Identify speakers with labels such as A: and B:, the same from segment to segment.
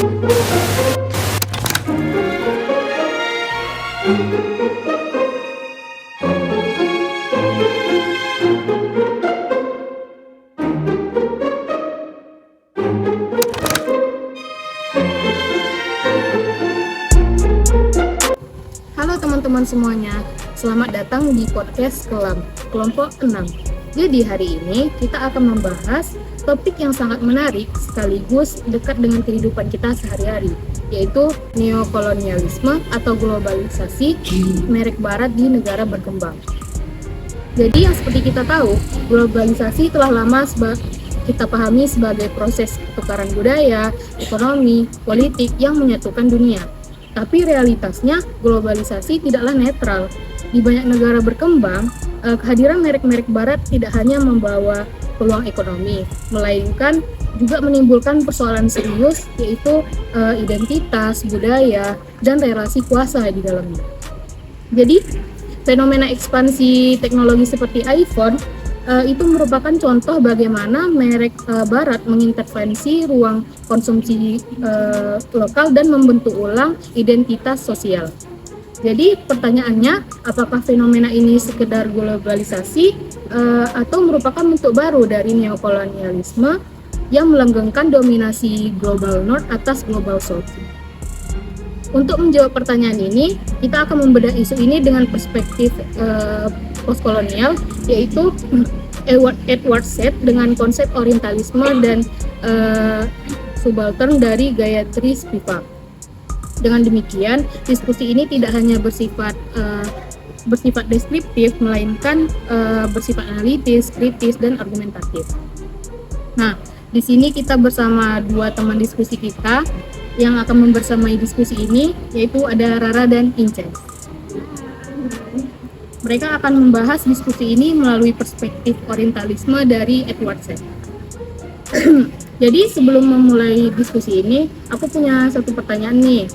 A: Halo teman-teman semuanya, selamat datang di podcast kelompok 6. Jadi hari ini kita akan membahas topik yang sangat menarik sekaligus dekat dengan kehidupan kita sehari-hari, yaitu neokolonialisme atau globalisasi merek barat di negara berkembang. Jadi yang seperti kita tahu, globalisasi telah lama kita pahami sebagai proses pertukaran budaya, ekonomi, politik yang menyatukan dunia. Tapi realitasnya globalisasi tidaklah netral. Di banyak negara berkembang, kehadiran merek-merek barat tidak hanya membawa peluang ekonomi, melainkan juga menimbulkan persoalan serius, yaitu identitas, budaya, dan relasi kuasa di dalamnya. Jadi, fenomena ekspansi teknologi seperti iPhone itu merupakan contoh bagaimana merek barat mengintervensi ruang konsumsi lokal dan membentuk ulang identitas sosial. Jadi pertanyaannya, apakah fenomena ini sekedar globalisasi atau merupakan bentuk baru dari neokolonialisme yang melanggengkan dominasi global North atas global South? Untuk menjawab pertanyaan ini, kita akan membedah isu ini dengan perspektif postkolonial, yaitu Edward Said dengan konsep orientalisme dan subaltern dari Gayatri Spivak. Dengan demikian, diskusi ini tidak hanya bersifat deskriptif, melainkan bersifat analitis, kritis, dan argumentatif. Nah, di sini kita bersama dua teman diskusi kita yang akan membersamai diskusi ini, yaitu ada Rara dan Inces. Mereka akan membahas diskusi ini melalui perspektif orientalisme dari Edward Said. Jadi sebelum memulai diskusi ini, aku punya satu pertanyaan nih.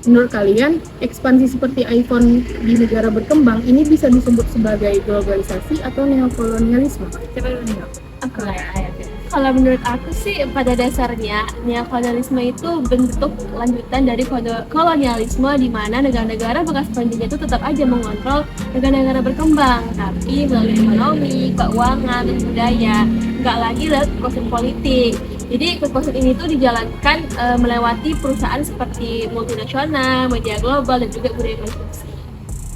A: Menurut kalian, ekspansi seperti iPhone di negara berkembang ini bisa disebut sebagai globalisasi atau neokolonialisme? Siapa yang menjawab?
B: Aku ya. Kalau menurut aku sih pada dasarnya neokolonialisme itu bentuk lanjutan dari kolonialisme di mana negara-negara bekas penjajah itu tetap aja mengontrol negara-negara berkembang, tapi melalui ekonomi, keuangan, dan budaya, nggak lagi lewat kekuasaan politik. Jadi kekuasaan ini tuh dijalankan melewati perusahaan seperti multinasional, media global, dan juga budaya konsumsi.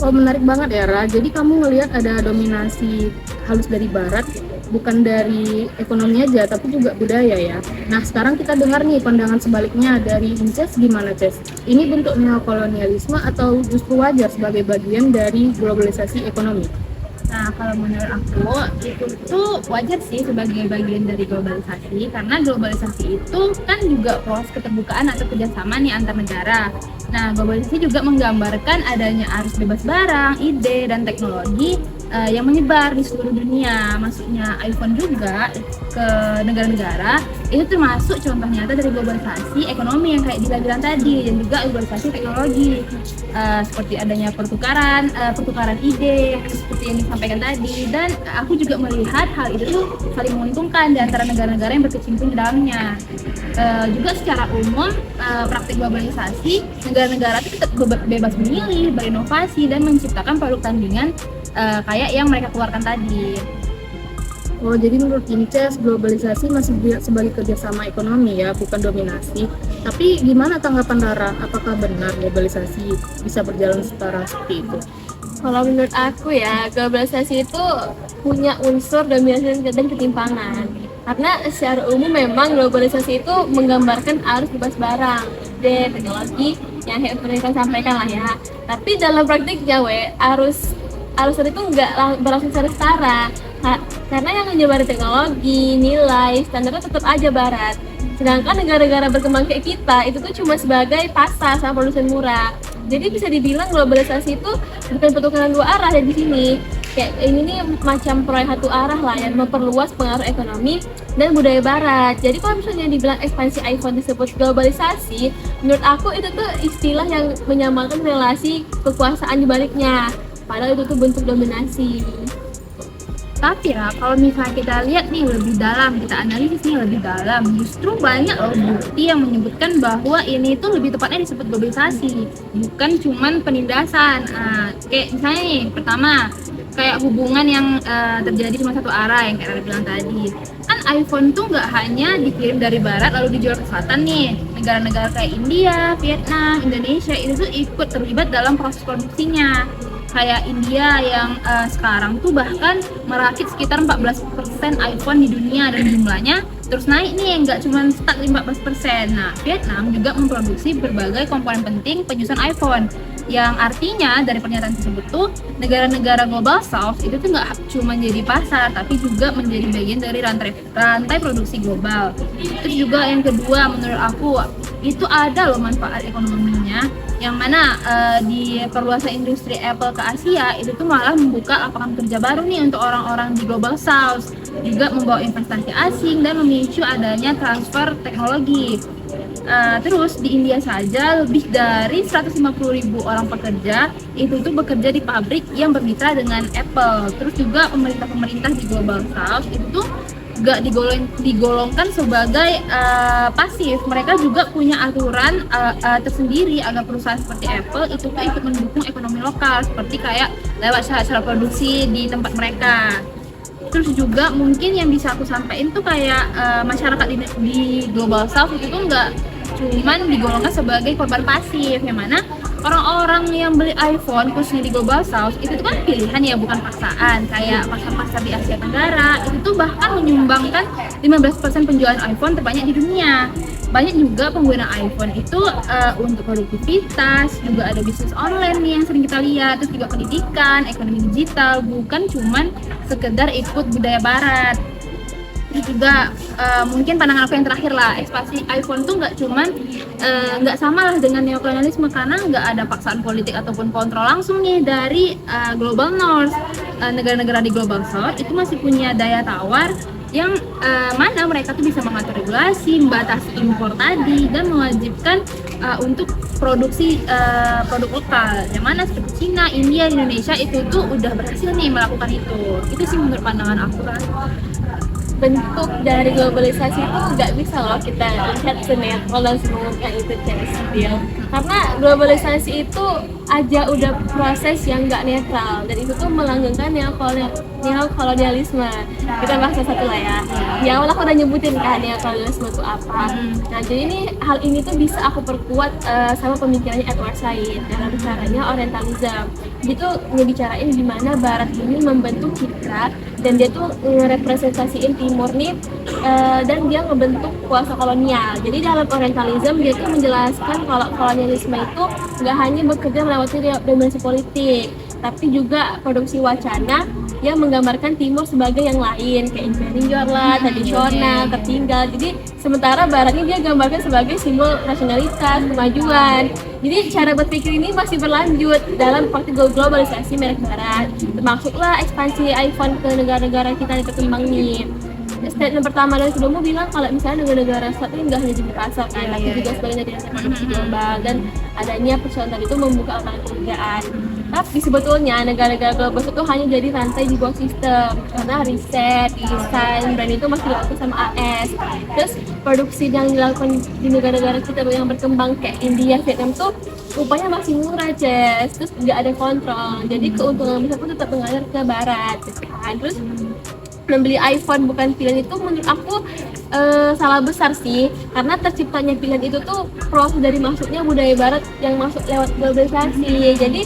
A: Oh, menarik banget ya, Ra. Jadi kamu ngelihat ada dominasi halus dari barat, bukan dari ekonomi aja, tapi juga budaya ya. Nah, sekarang kita dengar nih pandangan sebaliknya dari Inces. Gimana, Ces? Ini bentuk neokolonialisme atau justru wajar sebagai bagian dari globalisasi ekonomi?
C: Nah, kalau menurut aku itu tuh wajar sih sebagai bagian dari globalisasi, karena globalisasi itu kan juga proses keterbukaan atau kerjasama nih antar negara. Nah, globalisasi juga menggambarkan adanya arus bebas barang, ide, dan teknologi yang menyebar di seluruh dunia. Maksudnya iPhone juga ke negara-negara itu termasuk contoh nyata dari globalisasi ekonomi yang kayak dibilang tadi, dan juga globalisasi teknologi seperti adanya pertukaran ide seperti yang disampaikan tadi. Dan aku juga melihat hal itu tuh saling menguntungkan di antara negara-negara yang berkecimpung di dalamnya. Juga secara umum praktik globalisasi, negara-negara itu tetap bebas memilih, berinovasi, dan menciptakan produk tandingan kayak yang mereka keluarkan tadi.
A: Oh, jadi menurut Inces globalisasi masih dilihat sebagai kerjasama ekonomi ya, bukan dominasi. Tapi gimana tanggapan Rara? Apakah benar globalisasi bisa berjalan setara seperti itu?
B: Kalau menurut aku ya, globalisasi itu punya unsur dominasi dan ketimpangan. Karena secara umum memang globalisasi itu menggambarkan arus bebas barang dan teknologi yang mereka sampaikan lah ya. Tapi dalam praktiknya arus itu nggak berlangsung secara setara. Karena yang menyebar teknologi, nilai, standarnya tetap aja barat. Sedangkan negara-negara berkembang kayak kita itu tuh cuma sebagai pasar sama produsen murah. Jadi bisa dibilang globalisasi itu bukan pertukaran dua arah ya di sini. Kayak ini nih macam proyek satu arah lah yang memperluas pengaruh ekonomi dan budaya barat. Jadi kalau misalnya dibilang ekspansi iPhone disebut globalisasi, menurut aku itu tuh istilah yang menyamakan relasi kekuasaan di baliknya. Padahal itu tuh bentuk dominasi.
C: Tapi ya kalau misalnya kita lihat nih lebih dalam, kita analisis nih lebih dalam, justru banyak loh bukti yang menyebutkan bahwa ini tuh lebih tepatnya disebut globalisasi, bukan cuman penindasan. Kayak misalnya nih, pertama kayak hubungan yang terjadi cuma satu arah yang kayak Rara bilang tadi. Kan iPhone tuh nggak hanya dikirim dari barat lalu dijual ke selatan nih. Negara-negara kayak India, Vietnam, Indonesia itu tuh ikut terlibat dalam proses produksinya. Kayak India yang sekarang tuh bahkan merakit sekitar 14% iPhone di dunia dan jumlahnya terus naik nih, nggak cuma stuck di 14%. Nah, Vietnam juga memproduksi berbagai komponen penting penyusun iPhone, yang artinya dari pernyataan tersebut tuh negara-negara global south itu tuh nggak cuma jadi pasar tapi juga menjadi bagian dari rantai produksi global. Terus juga yang kedua menurut aku itu ada loh manfaat ekonominya, yang mana di perluasan industri Apple ke Asia itu tuh malah membuka lapangan kerja baru nih untuk orang-orang di global south, juga membawa investasi asing dan memicu adanya transfer teknologi. Terus di India saja lebih dari 150.000 orang pekerja itu tuh bekerja di pabrik yang bermitra dengan Apple. Terus juga pemerintah di global south itu tuh gak digolongkan sebagai pasif. Mereka juga punya aturan tersendiri agar perusahaan seperti Apple itu tuh ikut mendukung ekonomi lokal, seperti kayak lewat syarat produksi di tempat mereka. Terus juga mungkin yang bisa aku sampaikan tuh kayak masyarakat di global south itu tuh nggak cuman digolongkan sebagai korban pasif, yang mana orang-orang yang beli iPhone khususnya di global south itu tuh kan pilihan ya, bukan paksaan. Kayak pasar-pasar di Asia Tenggara itu tuh bahkan menyumbangkan 15% penjualan iPhone terbanyak di dunia. Banyak juga pengguna iPhone itu untuk produktivitas, juga ada bisnis online nih yang sering kita lihat, terus juga pendidikan, ekonomi digital, bukan cuman sekedar ikut budaya barat. Terus juga mungkin pandangan aku yang terakhir lah, ekspansi iPhone tuh nggak cuman nggak sama lah dengan neokolonialisme, karena nggak ada paksaan politik ataupun kontrol langsung nih dari global north. Negara-negara di global south itu masih punya daya tawar yang mana mereka tuh bisa mengatur regulasi, membatasi impor tadi, dan mewajibkan untuk produksi produk lokal. Yang mana seperti Cina, India, Indonesia itu tuh udah berhasil nih melakukan itu. Itu sih menurut pandangan aku kan.
B: Bentuk dari globalisasi itu nggak bisa loh kita lihat senetral dan semuanya itu cendil, karena globalisasi itu aja udah proses yang nggak netral, dan itu tuh melanggengkan neokolonialisme. Kita bahas satu lah ya. Di awal aku udah nyebutin kan neokolonialisme itu apa. Nah, jadi hal ini tuh bisa aku perkuat sama pemikirannya Edward Said dalam caranya Orientalism. Dia tuh ngebicarain gimana Barat ini membentuk citra, dan dia tuh ngerepresentasiin Timur nih, dan dia ngebentuk kuasa kolonial. Jadi dalam Orientalism dia tuh menjelaskan kalau kolonialisme itu nggak hanya bekerja melewati dominasi politik, tapi juga produksi wacana yang menggambarkan Timur sebagai yang lain, kayak inferior lah, tradisional, tertinggal. Jadi sementara Barat ini dia gambarkan sebagai simbol rasionalitas, kemajuan. Jadi cara berpikir ini masih berlanjut dalam praktik globalisasi merek Barat. Termasuklah ekspansi iPhone ke negara-negara kita yang berkembang nih. Statement pertama dan kedua bilang kalau misalnya negara-negara saat ini nggak hanya jadi pasar kan, tapi juga sebagai negara produksi global, dan adanya persoalan tadi itu membuka lapangan pekerjaan. Tapi sebetulnya negara-negara global itu hanya jadi rantai di bawah sistem, karena riset, desain, brand itu masih dilakukan sama AS. Terus produksi yang dilakukan di negara-negara kita yang berkembang kayak India, Vietnam tuh upahnya masih murah, Jess. Terus nggak ada kontrol, jadi keuntungan besar pun tetap mengalir ke barat gitu kan. Terus membeli iPhone bukan pilihan itu menurut aku salah besar sih, karena terciptanya pilihan itu tuh proses dari masuknya budaya barat yang masuk lewat globalisasi. Jadi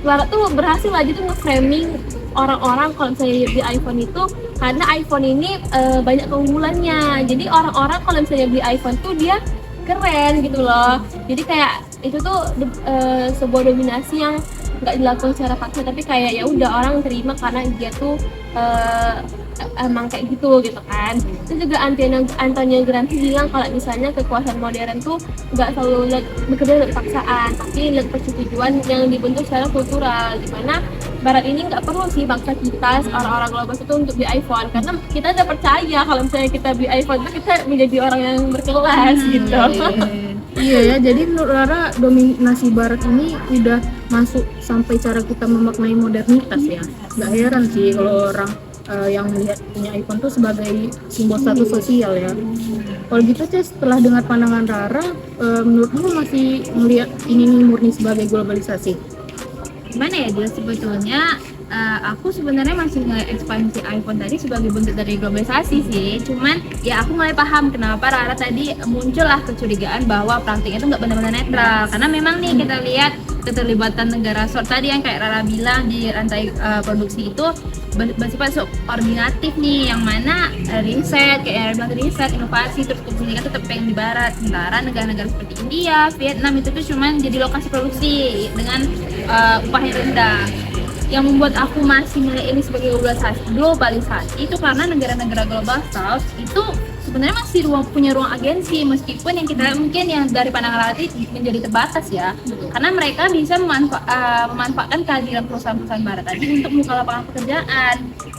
B: barat tuh berhasil aja tuh nge-framing orang-orang kalau misalnya beli iPhone itu karena iPhone ini banyak keunggulannya. Jadi orang-orang kalau misalnya beli iPhone tuh dia keren gitu loh. Jadi kayak itu tuh sebuah dominasi yang nggak dilakukan secara paksa, tapi kayak ya udah orang terima karena dia tuh emang kayak gitu kan. Terus juga Antonio Gramsci bilang kalau misalnya kekuasaan modern tuh nggak selalu bekerja dari paksaan, tapi lihat persetujuan yang dibentuk secara kultural, dimana Barat ini nggak perlu sih maksa kita orang-orang global itu untuk beli iPhone, karena kita udah percaya kalau misalnya kita beli iPhone itu kita menjadi orang yang berkelas gitu.
A: Iya ya, jadi menurut Rara dominasi barat ini udah masuk sampai cara kita memaknai modernitas ya. Gak heran sih kalau orang yang melihat punya iPhone tuh sebagai simbol status sosial ya. Kalau gitu Ces, setelah dengar pandangan Rara, menurutmu masih melihat ini nih murni sebagai globalisasi?
C: Gimana ya dia sebetulnya aku sebenarnya masih ngeliat ekspansi iPhone tadi sebagai bentuk dari globalisasi sih. Cuman ya aku mulai paham kenapa Rara tadi muncullah kecurigaan bahwa praktiknya itu nggak benar-benar netral. Karena memang nih kita lihat keterlibatan negara source tadi yang kayak Rara bilang di rantai produksi itu bersifat koordinatif nih, yang mana riset kayak Rara bilang riset, inovasi terus kebijakan tetap pengen di barat. Sementara negara-negara seperti India, Vietnam itu tuh cuman jadi lokasi produksi dengan upah yang rendah. Yang membuat aku masih nilai ini sebagai globalisasi itu karena negara-negara global south itu sebenarnya masih punya ruang agensi, meskipun yang kita mungkin yang dari pandangan relatif menjadi terbatas ya. Karena mereka bisa memanfaatkan kehadiran perusahaan-perusahaan barat tadi untuk membuka lapangan pekerjaan,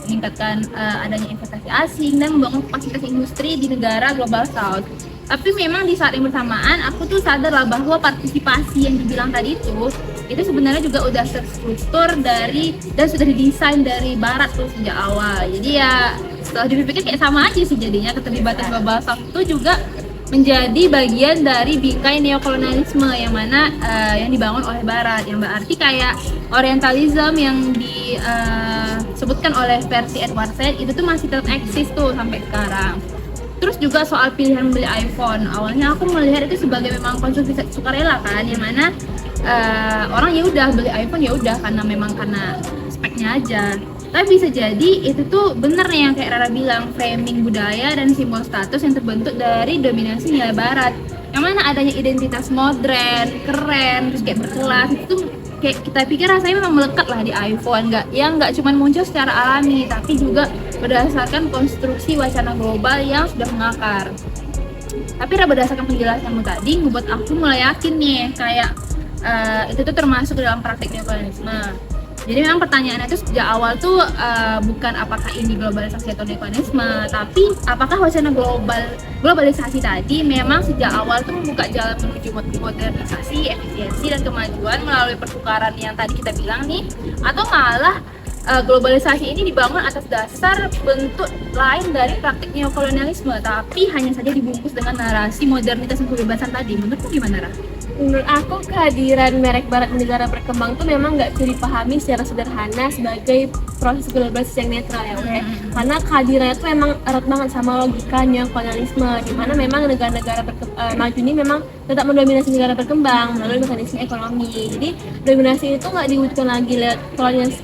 C: meningkatkan adanya investasi asing dan membangun kapasitas industri di negara global south. Tapi memang di saat yang bersamaan aku tuh sadarlah bahwa partisipasi yang dibilang tadi itu sebenarnya juga udah terstruktur dari dan sudah didesain dari barat tuh sejak awal. Jadi ya setelah dipikir kayak sama aja sih jadinya keterlibatan global south itu juga menjadi bagian dari bingkai neokolonialisme yang mana yang dibangun oleh barat, yang berarti kayak orientalism yang disebutkan oleh versi Edward Said itu tuh masih tetap eksis tuh sampai sekarang. Terus juga soal pilihan membeli iPhone, awalnya aku melihat itu sebagai memang konsumsi sukarela kan, yang mana orang ya udah beli iPhone ya udah karena speknya aja. Tapi bisa jadi itu tuh bener nih yang kayak Rara bilang, framing budaya dan simbol status yang terbentuk dari dominasi nilai barat, yang mana adanya identitas modern, keren, terus kayak berkelas itu kayak kita pikir rasanya memang melekat lah di iPhone, nggak cuma muncul secara alami tapi juga berdasarkan konstruksi wacana global yang sudah mengakar. Tapi berdasarkan penjelasanmu tadi membuat aku mulai yakin nih kayak itu tuh termasuk dalam praktik neokolonialisme. Jadi memang pertanyaannya itu sejak awal tuh bukan apakah ini globalisasi atau neokolonialisme, tapi apakah wacana globalisasi tadi memang sejak awal tuh membuka jalan menuju modernisasi, efisiensi dan kemajuan melalui pertukaran yang tadi kita bilang nih, atau malah globalisasi ini dibangun atas dasar bentuk lain dari praktik neokolonialisme, tapi hanya saja dibungkus dengan narasi modernitas dan kebebasan tadi. Menurutmu gimana, Ra?
B: Menurut aku kehadiran merek barat di negara berkembang tuh memang nggak bisa dipahami secara sederhana sebagai proses globalisasi yang netral ya, oke? Karena kehadirannya tuh memang erat banget sama logika neokolonialisme, di mana memang negara-negara maju ini memang tetap mendominasi negara berkembang melalui mekanisme ekonomi. Jadi dominasi itu nggak diwujudkan lagi lewat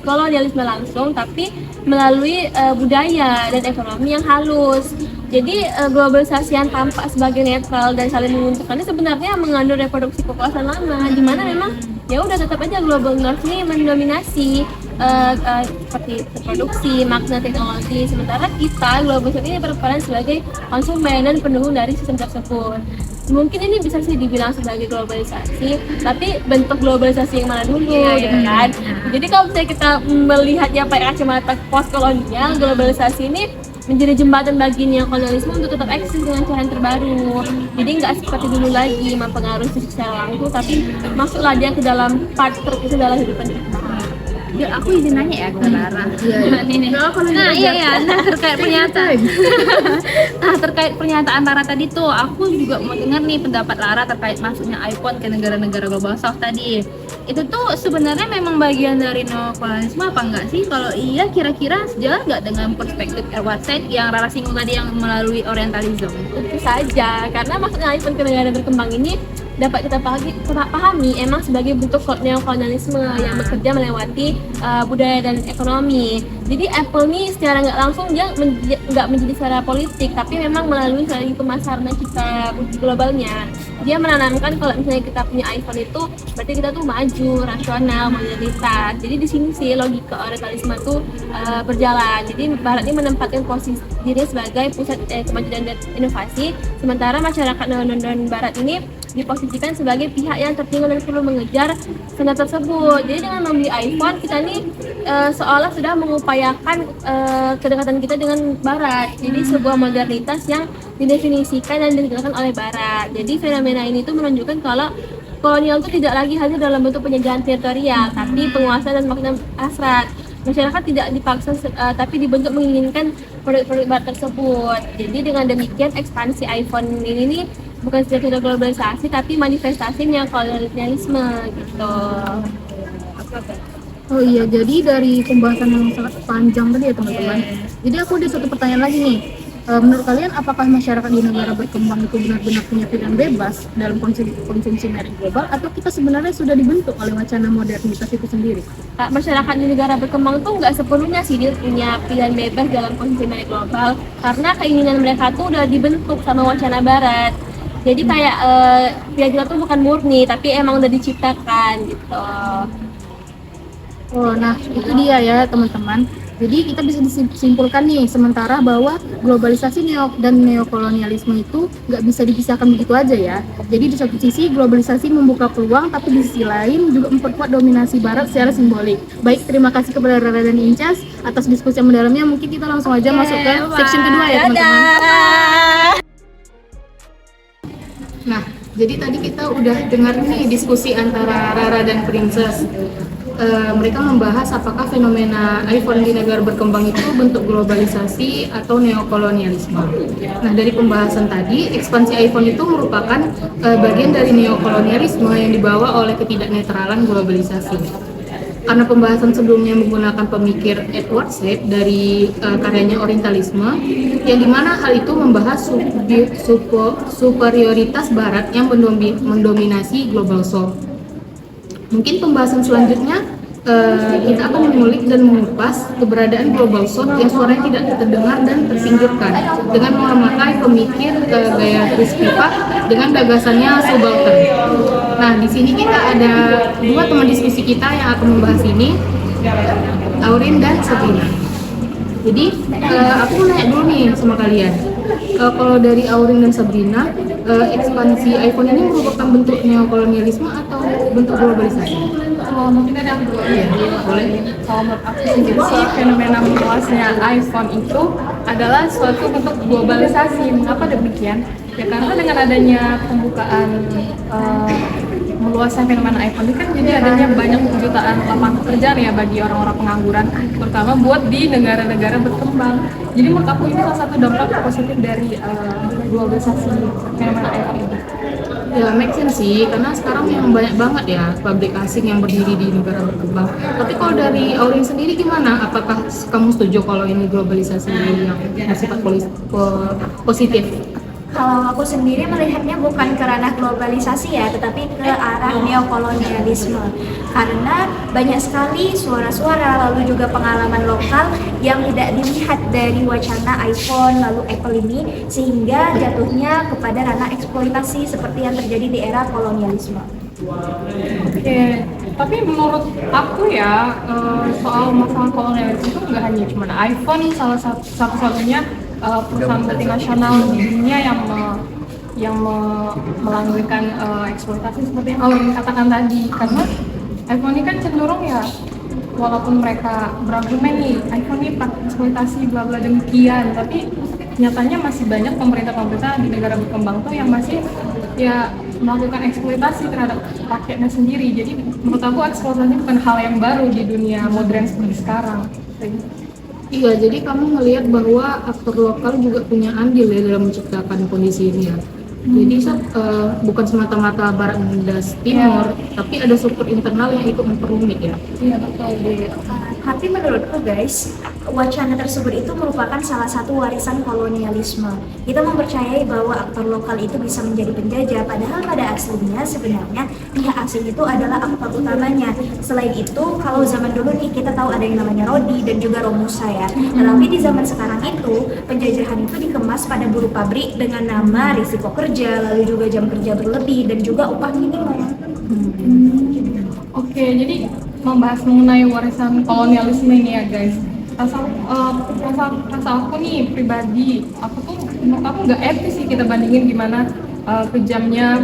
B: kolonialisme langsung, tapi melalui budaya dan ekonomi yang halus. Jadi globalisasi yang tampak sebagai netral dan saling menguntungkan ini sebenarnya mengandung reproduksi kekuasaan lama, di mana memang ya udah tetap aja global north ini mendominasi seperti produksi, makna teknologi, sementara kita globalisasi ini berperan sebagai konsumen dan pendukung dari sistem tersebut. Mungkin ini bisa sih dibilang sebagai globalisasi, tapi bentuk globalisasi yang mana dulu, gitu kan? Jadi kalau misalnya kita melihatnya pakai kacamata post kolonial, globalisasi ini menjadi jembatan bagi neokolonialisme untuk tetap eksis dengan cara yang terbaru. Jadi nggak seperti dulu lagi mempengaruhi secara langsung, tapi masuklah dia ke dalam part terpisah dalam kehidupan kita.
C: Ya, aku izin nanya ya ke Rara.
A: Nah,
C: terkait pernyataan Rara tadi tuh, aku juga mau dengar nih pendapat Rara terkait masuknya iPhone ke negara-negara global south tadi. Itu tuh sebenarnya memang bagian dari neokolonialisme apa enggak sih? Kalau iya, kira-kira sejalan nggak dengan perspektif Edward Said yang Rara singgung tadi yang melalui orientalism?
B: Tentu saja, karena masuknya iPhone ke negara berkembang ini dapat kita pahami emang sebagai bentuk neokolonialisme yang bekerja melewati budaya dan ekonomi. Jadi Apple nih secara nggak langsung dia nggak menjadi secara politik, tapi memang melalui strategi pemasaran dan citra globalnya. Dia menanamkan kalau misalnya kita punya iPhone itu berarti kita tuh maju, rasional, modernitas. Jadi di sini sih logika orientalisme tuh berjalan. Jadi Barat ini menempatkan posisi diri sebagai pusat kemajuan dan inovasi, sementara masyarakat non barat ini diposisikan sebagai pihak yang tertinggal dan perlu mengejar standar tersebut. Jadi dengan membeli iPhone, kita nih seolah sudah mengupayakan kedekatan kita dengan barat. Jadi sebuah modernitas yang didefinisikan dan ditegakkan oleh barat. Jadi fenomena ini tuh menunjukkan kalau kolonial itu tidak lagi hadir dalam bentuk penjajahan teritorial, tapi penguasaan dan makna hasrat. Masyarakat tidak dipaksa tapi dibentuk menginginkan produk-produk barat tersebut. Jadi dengan demikian ekspansi iPhone ini nih bukan sekedar globalisasi tapi manifestasi kolonialisme gitu.
A: Oh iya, jadi dari pembahasan yang sangat panjang tadi ya teman-teman. Jadi aku ada satu pertanyaan lagi nih. Menurut kalian apakah masyarakat di negara berkembang itu benar-benar punya pilihan bebas dalam konsumsi merek global, atau kita sebenarnya sudah dibentuk oleh wacana modernitas itu sendiri?
B: Masyarakat di negara berkembang tuh nggak sepenuhnya sih dia punya pilihan bebas dalam konsumsi merek global, karena keinginan mereka tuh udah dibentuk sama wacana barat. Jadi kayak pilihan kita tuh bukan murni tapi emang udah diciptakan gitu.
A: Oh, nah itu dia ya teman-teman. Jadi kita bisa disimpulkan nih sementara bahwa globalisasi dan neokolonialisme itu nggak bisa dipisahkan begitu aja ya. Jadi di satu sisi globalisasi membuka peluang, tapi di sisi lain juga memperkuat dominasi barat secara simbolik. Baik, terima kasih kepada Rara dan Incas atas diskusi yang mendalamnya. Mungkin kita langsung aja masuk ke section kedua ya teman-teman. Nah, jadi tadi kita udah dengar nih diskusi antara Rara dan Princess. Mereka membahas apakah fenomena iPhone di negara berkembang itu bentuk globalisasi atau neokolonialisme. Nah, dari pembahasan tadi, ekspansi iPhone itu merupakan bagian dari neokolonialisme yang dibawa oleh ketidaknetralan globalisasi. Karena pembahasan sebelumnya menggunakan pemikir Edward Said dari karyanya Orientalisme, yang dimana hal itu membahas superioritas Barat yang mendominasi Global South. Mungkin pembahasan selanjutnya kita akan mengulik dan mengupas keberadaan Global South yang suaranya tidak terdengar dan tersingkirkan dengan memakai pemikir gaya Chris Pipa dengan gagasannya subaltern. Nah, di sini kita ada dua teman diskusi kita yang akan membahas ini, Aurin dan Sabrina. Jadi aku nanya dulu nih sama kalian, kalau dari Aurin dan Sabrina, ekspansi iPhone ini merupakan bentuk neokolonialisme atau bentuk globalisasi?
C: Mungkin ada yang dua ya.
A: Boleh.
C: Kalau menurut aku sendiri sih fenomena meluasnya iPhone itu adalah suatu bentuk globalisasi. Mengapa demikian? Ya karena dengan adanya pembukaan meluasnya fenomena iPhone ini kan jadi adanya banyak jutaan lapangan pekerjaan ya bagi orang-orang pengangguran, terutama buat di negara-negara berkembang. Jadi menurut aku ini salah satu dampak positif dari globalisasi fenomena iPhone ini.
A: Ya, make sense sih, karena sekarang memang banyak banget ya pabrik asing yang berdiri di negara berkembang. Tapi kalau dari Aurin sendiri gimana? Apakah kamu setuju kalau ini globalisasi yang bersifat positif?
D: Kalau aku sendiri melihatnya bukan ke ranah globalisasi ya, tetapi ke arah neokolonialisme. Karena banyak sekali suara-suara lalu juga pengalaman lokal yang tidak dilihat dari wacana iPhone lalu Apple ini, sehingga jatuhnya kepada ranah eksploitasi seperti yang terjadi di era kolonialisme.
C: Oke, tapi menurut aku ya soal masalah kolonialisme itu nggak hanya cuma iPhone, salah satu-satunya perusahaan multinasional di dunia yang melanggengkan eksploitasi seperti yang Aurin katakan tadi. Karena iPhone ini kan cenderung ya, walaupun mereka berargumen nih iPhone ini eksploitasi bla bla demikian, tapi nyatanya masih banyak pemerintah di negara berkembang tuh yang masih ya melakukan eksploitasi terhadap rakyatnya sendiri. Jadi menurut aku eksploitasi bukan hal yang baru di dunia modern seperti sekarang.
A: Iya, jadi kamu melihat bahwa aktor lokal juga punya andil ya dalam menciptakan kondisi ini ya. Jadi bukan semata-mata barat dan timur, tapi ada struktur internal yang ikut memperumit ya.
C: Iya betul.
D: Tapi menurutku guys, wacana tersebut itu merupakan salah satu warisan kolonialisme. Kita mempercayai bahwa aktor lokal itu bisa menjadi penjajah, padahal pada aslinya sebenarnya pihak asing itu adalah aktor utamanya. Selain itu, kalau zaman dulu nih kita tahu ada yang namanya Rodi dan juga Romusa ya. Tetapi di zaman sekarang itu, penjajahan itu dikemas pada buruh pabrik dengan nama risiko kerja, lalu juga jam kerja berlebih dan juga upah minimum.
C: Oke, jadi membahas mengenai warisan kolonialisme ini ya guys.
E: rasa aku nih pribadi, menurut aku nggak etis sih kita bandingin gimana kejamnya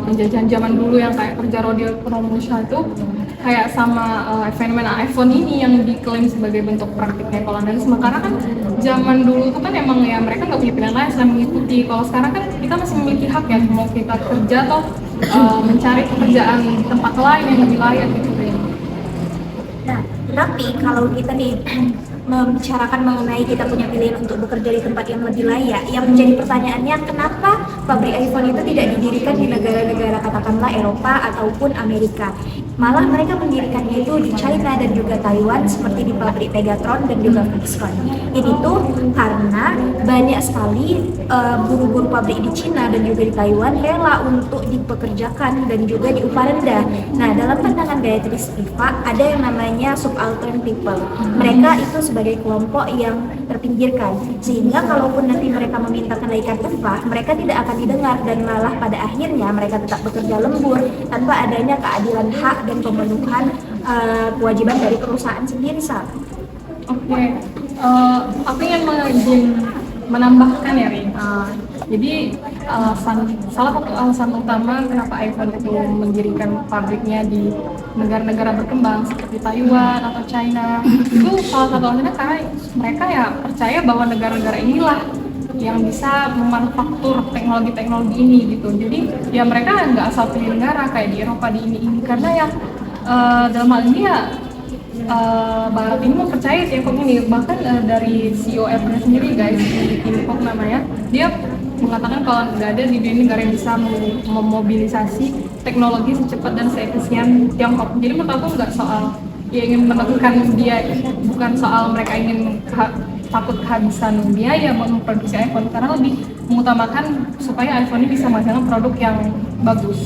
E: penjajahan zaman dulu yang kayak kerja Rodeo Romusha itu kayak sama fenomena iPhone ini yang diklaim sebagai bentuk praktiknya kolonialisme. Karena kan zaman dulu itu kan emang ya mereka nggak punya pilihan lain selain mengikuti. Kalau sekarang kan kita masih memiliki hak ya, mau kita kerja atau mencari pekerjaan di tempat lain yang lebih layak gitu ya.
D: Nah, tapi kalau kita nih membicarakan mengenai kita punya pilihan untuk bekerja di tempat yang lebih layak, yang menjadi pertanyaannya kenapa pabrik iPhone itu tidak didirikan di negara-negara katakanlah Eropa ataupun Amerika. Malah mereka mendirikannya itu di China dan juga Taiwan seperti di pabrik Pegatron dan juga Foxconn. Ini tuh karena banyak sekali buruh-buruh pabrik di China dan juga di Taiwan rela untuk dipekerjakan dan juga di upah rendah. Nah, dalam pandangan Gayatri Setipa ada yang namanya subaltern people. Mereka itu sebagai kelompok yang terpinggirkan, sehingga kalaupun nanti mereka meminta kenaikan upah, mereka tidak akan didengar dan malah pada akhirnya mereka tetap bekerja lembur tanpa adanya keadilan hak dan pemenuhan kewajiban dari perusahaan sendiri.
E: Oke, aku ingin menambahkan ya Rin. Jadi salah satu alasan utama kenapa iPhone itu mendirikan pabriknya di negara-negara berkembang seperti Taiwan atau China itu salah satu alasannya karena mereka ya percaya bahwa negara-negara inilah yang bisa memanufaktur teknologi-teknologi ini gitu. Jadi ya mereka nggak asal pilih negara kayak di Eropa di ini karena yang dalam hal ini ya Barat ini mempercayai si iPhone ini. Bahkan dari CEO Apple sendiri guys, Tim Cook namanya, dia mengatakan kalau nggak ada di dunia negara yang bisa memobilisasi teknologi secepat dan seefisien Tiongkok. Jadi menurut aku nggak soal dia ingin menekan dia, bukan soal mereka ingin takut kehabisan biaya buat memproduksi iPhone, karena lebih mengutamakan supaya iPhone ini bisa menghasilkan produk yang bagus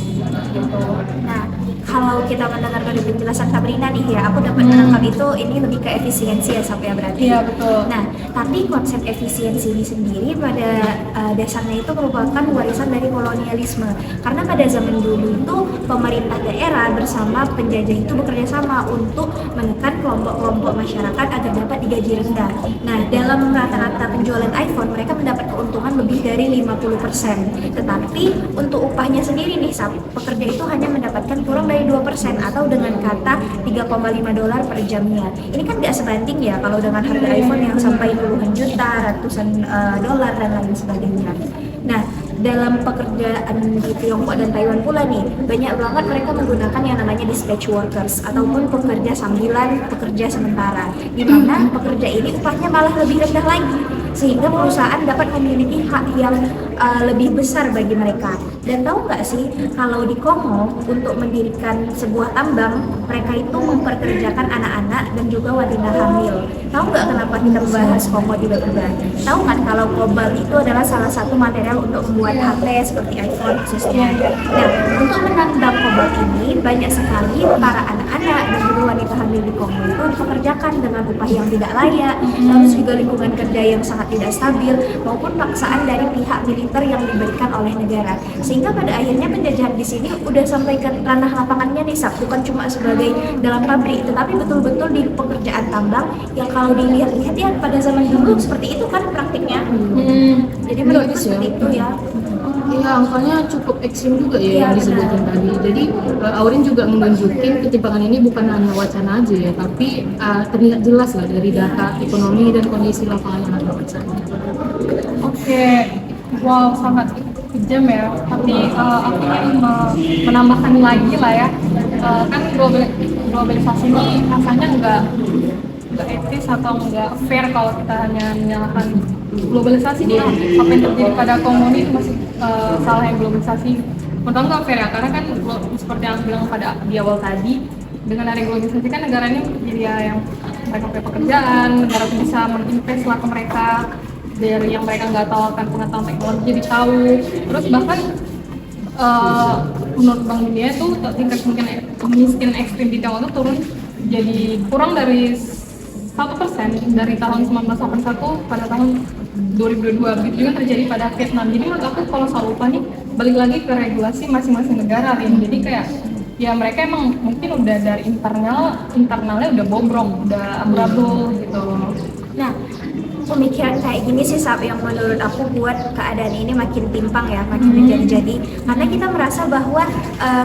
E: gitu.
D: Nah, kalau kita mendengarkan dari penjelasan Sabrina nih ya, aku dapat menangkap itu ini lebih ke efisiensi ya sampai berarti.
E: Iya betul.
D: Nah, tapi konsep efisiensi ini sendiri pada dasarnya itu merupakan warisan dari kolonialisme. Karena pada zaman dulu itu pemerintah daerah bersama penjajah itu bekerja sama untuk menekan kelompok-kelompok masyarakat agar dapat digaji rendah. Nah, dalam rata-rata penjualan iPhone mereka mendapat keuntungan lebih dari 50%. Tetapi untuk upahnya sendiri nih, pekerja itu hanya mendapatkan kurang dari 2% atau dengan kata $3,5 per jamnya. Ini kan nggak sebanding ya kalau dengan harga iPhone yang sampai puluhan juta, ratusan dolar dan lain sebagainya. Nah, dalam pekerjaan di Tiongkok dan Taiwan pula nih, banyak banget mereka menggunakan yang namanya dispatch workers ataupun pekerja sambilan, pekerja sementara, di mana pekerja ini upahnya malah lebih rendah lagi, sehingga perusahaan dapat memiliki hak yang lebih besar bagi mereka. Dan tahu nggak sih, kalau di Kongo untuk mendirikan sebuah tambang, mereka itu memperkerjakan anak-anak dan juga wanita hamil. Tahu nggak kenapa kita membahas Kongo tiba-tiba? Tahu kan kalau kobalt itu adalah salah satu material untuk membuat HP seperti iPhone khususnya. Nah, untuk menambang kobalt ini banyak sekali para anak-anak dan juga wanita hamil di Kongo itu dipekerjakan dengan upah yang tidak layak, terus juga lingkungan kerja yang sangat tidak stabil maupun paksaan dari pihak militer yang diberikan oleh negara. Sehingga pada akhirnya penjajahan di sini udah sampai ke ranah lapangannya nih, bukan cuma sebagai dalam pabrik, tetapi betul-betul di pekerjaan tambang yang kalau dilihat-lihat ya pada zaman dulu seperti itu kan praktiknya. Jadi menurutku seperti itu ya.
A: Iya, angkanya cukup ekstrim juga ya yang disebutkan tadi. Jadi Aurin juga menunjukin ketimpangan ini bukan hanya wacana aja ya, tapi terlihat jelas lah dari data ekonomi dan kondisi lapangan yang ada di sana.
E: Oke, wow sangat kejam ya. Tapi aku ingin menambahkan lagi lah ya. Kan globalisasi ini rasanya nggak etis atau nggak fair kalau kita hanya menyalahkan globalisasi nih. Apa yang terjadi pada Kongo ini masih salah yang globalisasi. Menurut nggak fair ya, karena kan seperti yang aku bilang pada di awal tadi, dengan adanya globalisasi kan negara ini jadi ya yang mereka punya pekerjaan, negara itu bisa menginvest lah ke mereka dari yang mereka nggak tahu akan pengetahuan teknologi jadi tahu. Terus bahkan menurut Bank Dunia itu tingkat kemiskinan ekstrim di Tiongkok itu turun jadi kurang dari 1% dari tahun 1981 pada tahun 2022. Begitu juga terjadi pada Vietnam. Jadi menurut aku kalau soal upah nih balik lagi ke regulasi masing-masing negara Rin. Jadi kayak ya mereka emang mungkin udah dari internalnya udah bobrok, udah amburadul gitu.
D: Nah, pemikiran kayak gini sih Sab, yang menurut aku buat keadaan ini makin timpang ya, makin menjadi-jadi, karena kita merasa bahwa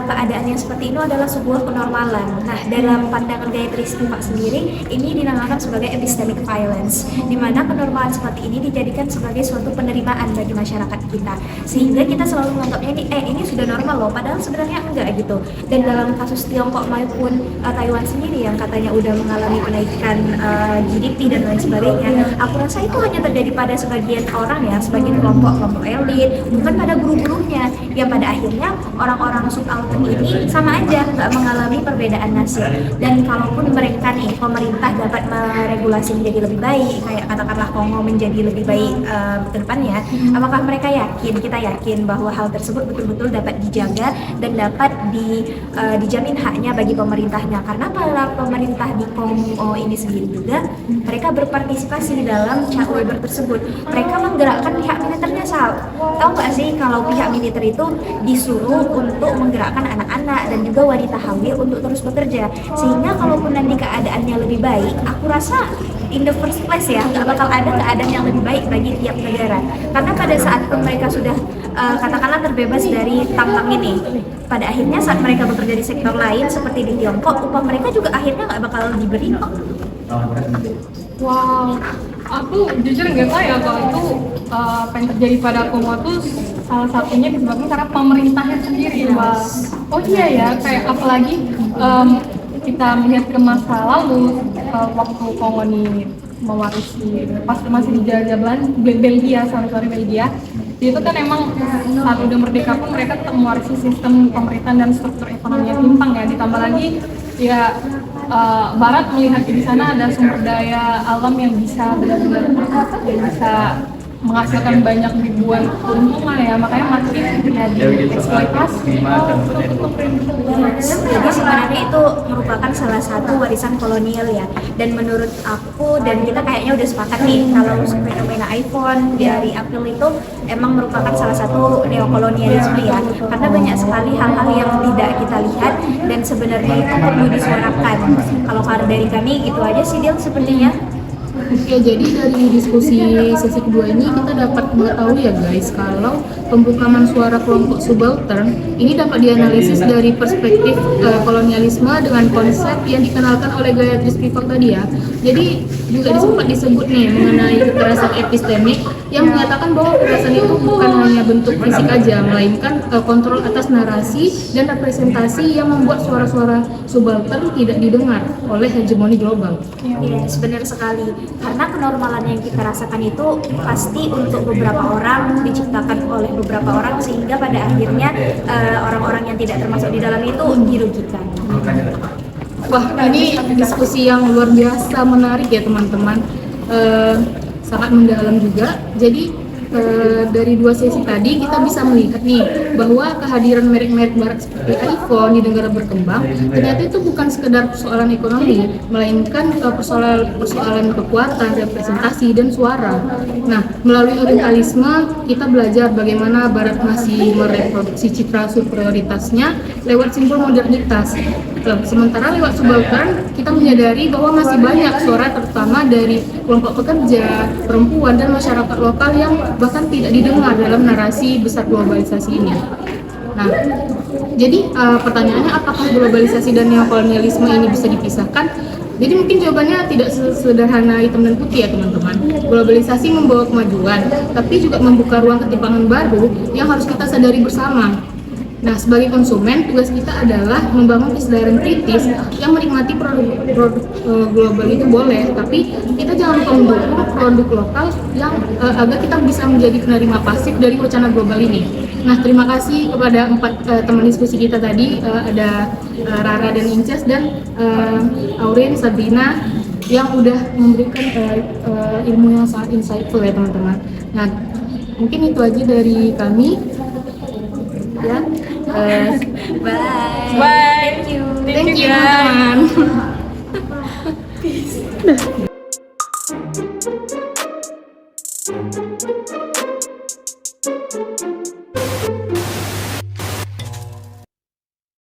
D: keadaan yang seperti ini adalah sebuah kenormalan. Nah, dalam pandangan Gayatri Setipak sendiri, ini dinamakan sebagai epistemic violence, di mana kenormalan seperti ini dijadikan sebagai suatu penerimaan bagi masyarakat kita, sehingga kita selalu menganggapnya ini sudah normal loh, padahal sebenarnya enggak gitu. Dan dalam kasus Tiongkok maupun Taiwan sendiri yang katanya udah mengalami kenaikan GDP dan lain sebagainya, aku rasa itu hanya terjadi pada sebagian orang ya, sebagian kelompok elit, bukan pada guru-gurunya, yang pada akhirnya orang-orang subaltern ini sama aja nggak mengalami perbedaan nasib. Dan kalaupun mereka nih, pemerintah dapat meregulasi menjadi lebih baik, kayak katakanlah Kongo menjadi lebih baik ke depannya, apakah mereka kita yakin bahwa hal tersebut betul-betul dapat dijaga dan dapat dijamin haknya bagi pemerintahnya? Karena para pemerintah di Kongo ini sendiri juga mereka berpartisipasi di dalam Uyghur tersebut. Mereka menggerakkan pihak militernya, tahu nggak sih kalau pihak militer itu disuruh untuk menggerakkan anak-anak dan juga wanita hamil untuk terus bekerja, sehingga kalaupun nanti keadaannya lebih baik, aku rasa in the first place ya nggak bakal ada keadaan yang lebih baik bagi tiap negara. Karena pada saat mereka sudah katakanlah terbebas dari tambang ini, pada akhirnya saat mereka bekerja di sektor lain seperti di Tiongkok, upah mereka juga akhirnya nggak bakal diberi kok.
E: Wow, aku jujur nggak tahu ya kalau itu apa yang terjadi pada Kongo tuh salah satunya disebabkan karena pemerintahnya sendiri. Wah, oh iya ya, kayak apalagi kita melihat ke masa lalu waktu Kongo ini mewarisi pas masih dijajah Belgia, Belgia. Itu kan emang saat udah merdeka pun mereka tetap mewarisi sistem pemerintahan dan struktur ekonomi yang timpang ya. Ditambah lagi ya Barat melihat di sana ada sumber daya alam yang bisa benar-benar bisa menghasilkan banyak ribuan keuntungan ya, makanya makin dieksploitasi.
D: Jadi sebenarnya itu merupakan salah satu warisan kolonial ya, dan menurut aku dan kita kayaknya udah sepakat nih kalau fenomena iPhone dari April itu emang merupakan salah satu neokolonialisme ya, karena banyak sekali hal-hal yang tidak kita lihat dan sebenarnya itu perlu disuarakan. Kalau dari kami itu aja sih Dil sepertinya.
A: Ya, jadi dari diskusi sesi kedua ini kita dapat mengetahui ya guys, kalau pembukaman suara kelompok subaltern ini dapat dianalisis dari perspektif kolonialisme dengan konsep yang dikenalkan oleh Gayatri Setipak tadi ya. Jadi juga sempat disebut nih mengenai kekerasan epistemik yang menyatakan bahwa kekerasan itu bukan hanya bentuk fisik aja, melainkan kontrol atas narasi dan representasi yang membuat suara-suara subaltern tidak didengar oleh hegemoni global.
D: Yes, benar sekali. Karena kenormalan yang kita rasakan itu pasti untuk beberapa orang, diciptakan oleh beberapa orang, sehingga pada akhirnya orang-orang yang tidak termasuk di dalam itu dirugikan.
A: Wah, ini diskusi yang luar biasa menarik ya teman-teman, sangat mendalam juga. Jadi dari dua sesi tadi kita bisa melihat nih bahwa kehadiran merek-merek barat seperti iPhone di negara berkembang ternyata itu bukan sekedar persoalan ekonomi, melainkan persoalan kekuatan, representasi, dan suara. Nah, melalui orientalisme kita belajar bagaimana barat masih mereproduksi citra superioritasnya lewat simbol modernitas. Sementara lewat subaltern kita menyadari bahwa masih banyak suara, terutama dari kelompok pekerja, perempuan, dan masyarakat lokal yang bahkan tidak didengar dalam narasi besar globalisasi ini. Nah, jadi pertanyaannya, apakah globalisasi dan neokolonialisme ini bisa dipisahkan? Jadi mungkin jawabannya tidak sederhana hitam dan putih ya teman-teman. Globalisasi membawa kemajuan, tapi juga membuka ruang ketimpangan baru yang harus kita sadari bersama. Nah, sebagai konsumen, tugas kita adalah membangun kesadaran kritis yang menikmati produk global itu boleh, tapi kita jangan lupa mendukung produk lokal yang agar kita bisa menjadi penerima pasif dari wacana global ini. Nah, terima kasih kepada 4 teman diskusi kita tadi, ada Rara dan Inces dan Aurin, Sabrina, yang udah memberikan ilmu yang sangat insightful ya teman-teman. Nah, mungkin itu aja dari kami. Ya,
D: Bye.
A: thank you teman-teman.